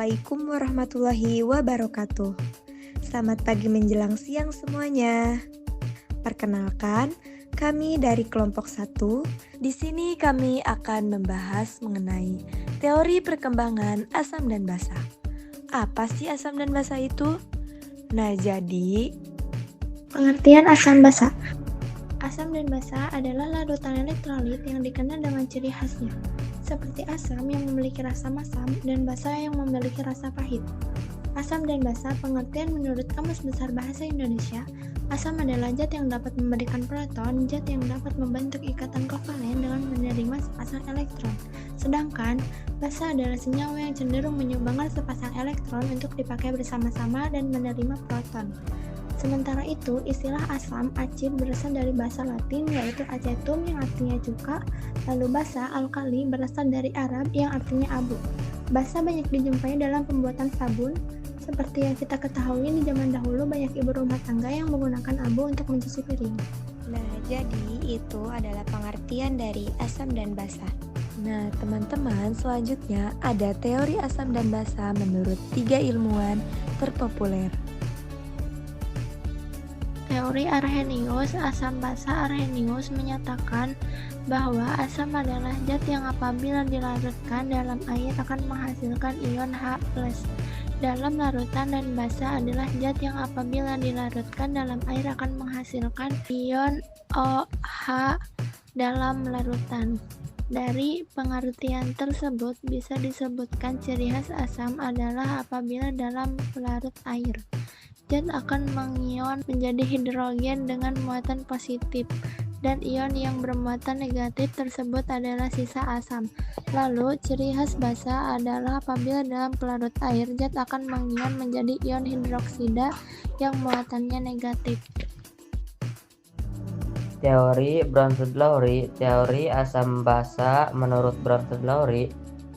Assalamualaikum warahmatullahi wabarakatuh. Selamat pagi menjelang siang semuanya. Perkenalkan, kami dari kelompok 1. Di sini kami akan membahas mengenai teori perkembangan asam dan basa. Apa sih asam dan basa itu? Nah, jadi pengertian asam basa. Asam dan basa adalah larutan elektrolit yang dikenal dengan ciri khasnya, seperti asam yang memiliki rasa masam dan basa yang memiliki rasa pahit. Asam dan basa pengertian menurut Kamus Besar Bahasa Indonesia, asam adalah zat yang dapat memberikan proton, zat yang dapat membentuk ikatan kovalen dengan menerima sepasang elektron. Sedangkan, basa adalah senyawa yang cenderung menyumbangkan sepasang elektron untuk dipakai bersama-sama dan menerima proton. Sementara itu, istilah asam acid berasal dari bahasa Latin yaitu acetum yang artinya cuka, lalu basa alkali berasal dari Arab yang artinya abu. Basa banyak dijumpai dalam pembuatan sabun. Seperti yang kita ketahui di zaman dahulu banyak ibu rumah tangga yang menggunakan abu untuk mencuci piring. Nah, jadi itu adalah pengertian dari asam dan basa. Nah, teman-teman, selanjutnya ada teori asam dan basa menurut 3 ilmuwan terpopuler. Teori Arrhenius, asam basa Arrhenius menyatakan bahwa asam adalah zat yang apabila dilarutkan dalam air akan menghasilkan ion H+. Dalam larutan dan basa adalah zat yang apabila dilarutkan dalam air akan menghasilkan ion OH dalam larutan. Dari pengertian tersebut bisa disebutkan ciri khas asam adalah apabila dalam pelarut air, zat akan mengion menjadi hidrogen dengan muatan positif, dan ion yang bermuatan negatif tersebut adalah sisa asam. Lalu, ciri khas basa adalah apabila dalam pelarut air, zat akan mengion menjadi ion hidroksida yang muatannya negatif. Teori Bronsted-Lowry. Teori asam basa menurut Bronsted-Lowry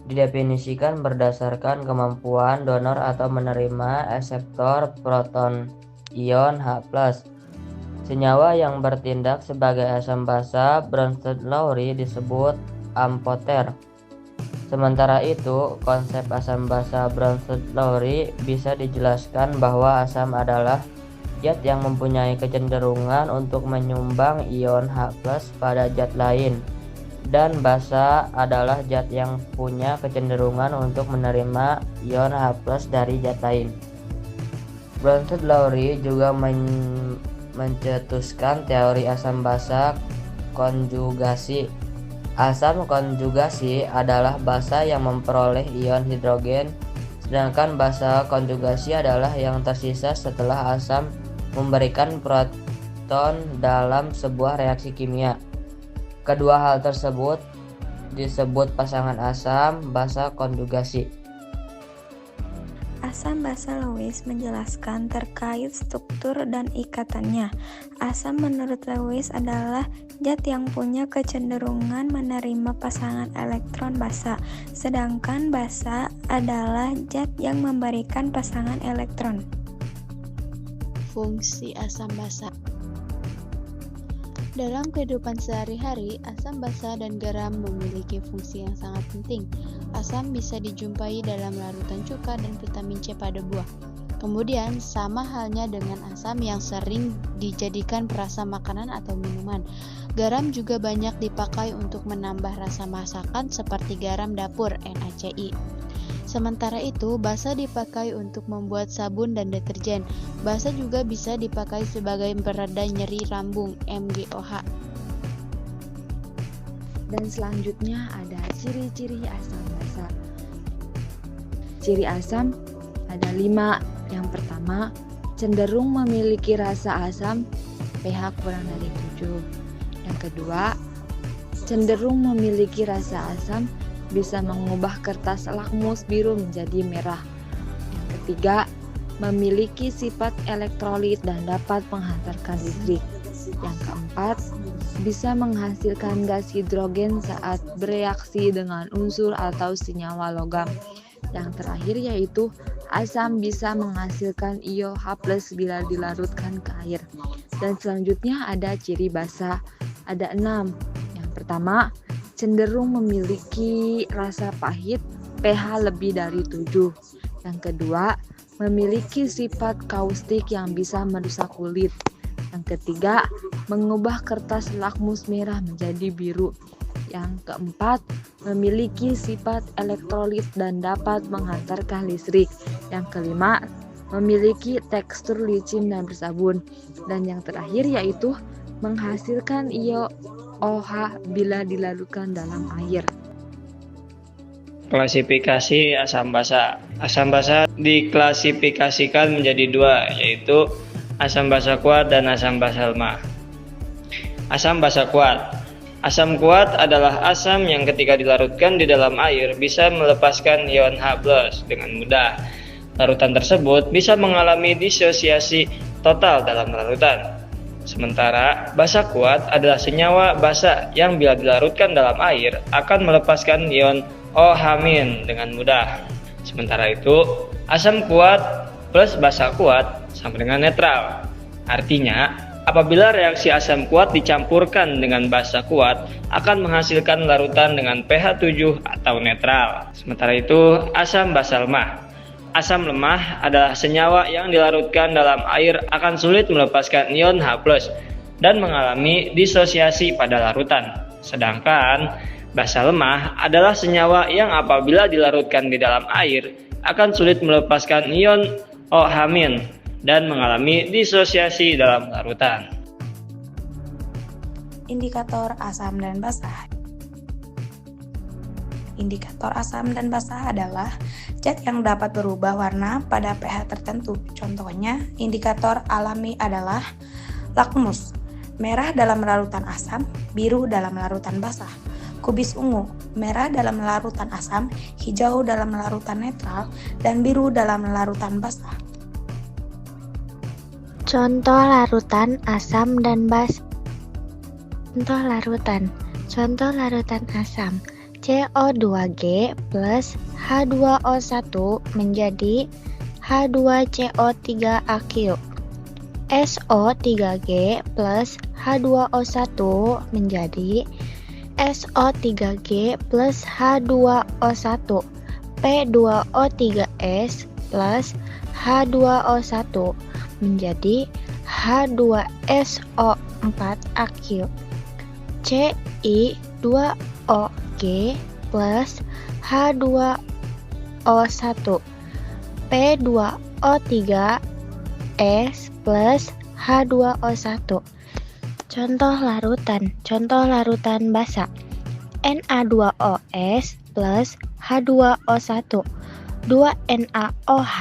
didefinisikan berdasarkan kemampuan donor atau menerima reseptor proton ion H+. Senyawa yang bertindak sebagai asam basa Bronsted-Lowry disebut amphoter. Sementara itu, konsep asam basa Bronsted-Lowry bisa dijelaskan bahwa asam adalah zat yang mempunyai kecenderungan untuk menyumbang ion H+ pada zat lain, dan basa adalah zat yang punya kecenderungan untuk menerima ion H+ dari zat lain. Bronsted-Lowry juga mencetuskan teori asam basa konjugasi. Asam konjugasi adalah basa yang memperoleh ion hidrogen, sedangkan basa konjugasi adalah yang tersisa setelah asam memberikan proton dalam sebuah reaksi kimia. Kedua hal tersebut disebut pasangan asam basa konjugasi. Asam basa Lewis menjelaskan terkait struktur dan ikatannya. Asam menurut Lewis adalah zat yang punya kecenderungan menerima pasangan elektron basa, sedangkan basa adalah zat yang memberikan pasangan elektron. Fungsi asam basa. Dalam kehidupan sehari-hari, asam basa dan garam memiliki fungsi yang sangat penting. Asam bisa dijumpai dalam larutan cuka dan vitamin C pada buah. Kemudian, sama halnya dengan asam yang sering dijadikan perasa makanan atau minuman. Garam juga banyak dipakai untuk menambah rasa masakan seperti garam dapur (NaCl). Sementara itu, basa dipakai untuk membuat sabun dan deterjen. Basa juga bisa dipakai sebagai pereda nyeri lambung (MGOH). Dan selanjutnya ada ciri-ciri asam basa. Ciri asam ada 5. Yang pertama, cenderung memiliki rasa asam, pH kurang dari 7. Yang kedua, cenderung memiliki rasa asam, bisa mengubah kertas lakmus biru menjadi merah. Yang ketiga, memiliki sifat elektrolit dan dapat menghantarkan listrik. Yang keempat, bisa menghasilkan gas hidrogen saat bereaksi dengan unsur atau senyawa logam. Yang terakhir yaitu asam bisa menghasilkan ion H+ bila dilarutkan ke air. Dan selanjutnya ada ciri basa, ada 6. Yang pertama, cenderung memiliki rasa pahit, pH lebih dari 7. Yang kedua, memiliki sifat kaustik yang bisa merusak kulit. Yang ketiga, mengubah kertas lakmus merah menjadi biru. Yang keempat, memiliki sifat elektrolit dan dapat menghantarkan listrik. Yang kelima, memiliki tekstur licin dan bersabun. Dan yang terakhir yaitu menghasilkan ion OH bila dilarutkan dalam air. Klasifikasi asam basa. Asam basa diklasifikasikan menjadi dua, yaitu asam basa kuat dan asam basa lemah. Asam basa kuat. Asam kuat adalah asam yang ketika dilarutkan di dalam air bisa melepaskan ion H+ dengan mudah. Larutan tersebut bisa mengalami disosiasi total dalam larutan. Sementara basa kuat adalah senyawa basa yang bila dilarutkan dalam air akan melepaskan ion OH- dengan mudah. Sementara itu, asam kuat plus basa kuat sama dengan netral. Artinya, apabila reaksi asam kuat dicampurkan dengan basa kuat akan menghasilkan larutan dengan pH 7 atau netral. Sementara itu, asam basa lemah. Asam lemah adalah senyawa yang dilarutkan dalam air akan sulit melepaskan ion H+ dan mengalami disosiasi pada larutan. Sedangkan basa lemah adalah senyawa yang apabila dilarutkan di dalam air akan sulit melepaskan ion OH- dan mengalami disosiasi dalam larutan. Indikator asam dan basa. Indikator asam dan basa adalah zat yang dapat berubah warna pada pH tertentu. Contohnya, indikator alami adalah lakmus, merah dalam larutan asam, biru dalam larutan basa. Kubis ungu, merah dalam larutan asam, hijau dalam larutan netral, dan biru dalam larutan basa. Contoh larutan asam dan basa. Contoh larutan asam. CO2G plus H2O1 menjadi H2CO3AQ. SO3G plus H2O1 menjadi SO3G plus H2O1. P2O3S plus H2O1 menjadi H2SO4AQ. Ci2OG plus H2O1. P2O3S plus H2O1. Contoh larutan basa. Na2OS plus H2O1. 2NaOH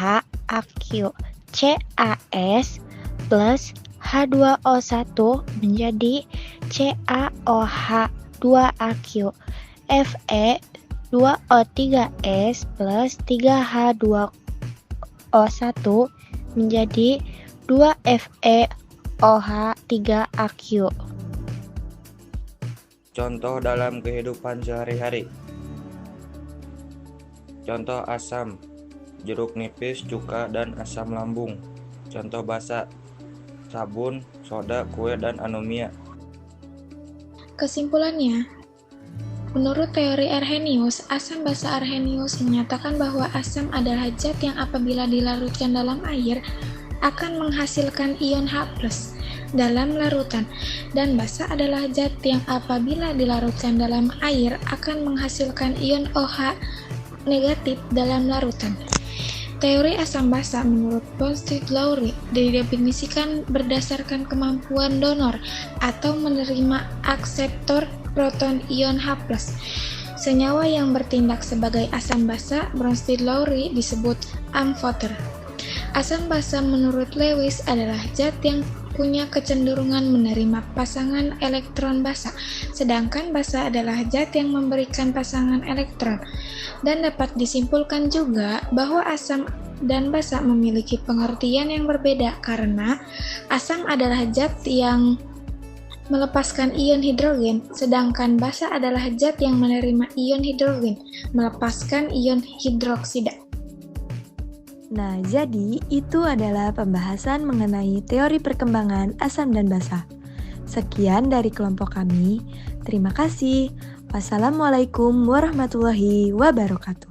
AQ. CaS plus H2O1 menjadi CaOH2AQ. Fe2O3S plus 3H2O1 menjadi 2FeOH3AQ. Contoh dalam kehidupan sehari-hari. Contoh asam, jeruk nipis, cuka, dan asam lambung. Contoh basa, sabun, soda, kue, dan anomia. Kesimpulannya, menurut teori Arrhenius, asam basa Arrhenius menyatakan bahwa asam adalah zat yang apabila dilarutkan dalam air akan menghasilkan ion H+ dalam larutan, dan basa adalah zat yang apabila dilarutkan dalam air akan menghasilkan ion OH negatif dalam larutan. Teori asam basa menurut Bronsted-Lowry didefinisikan berdasarkan kemampuan donor atau menerima akseptor proton ion H+. Senyawa yang bertindak sebagai asam basa Bronsted-Lowry disebut amphoter. Asam basa menurut Lewis adalah zat yang punya kecenderungan menerima pasangan elektron basa, sedangkan basa adalah zat yang memberikan pasangan elektron. Dan dapat disimpulkan juga bahwa asam dan basa memiliki pengertian yang berbeda karena asam adalah zat yang melepaskan ion hidrogen, sedangkan basa adalah zat yang menerima ion hidrogen, melepaskan ion hidroksida. Nah, jadi itu adalah pembahasan mengenai teori perkembangan asam dan basa. Sekian dari kelompok kami. Terima kasih. Wassalamualaikum warahmatullahi wabarakatuh.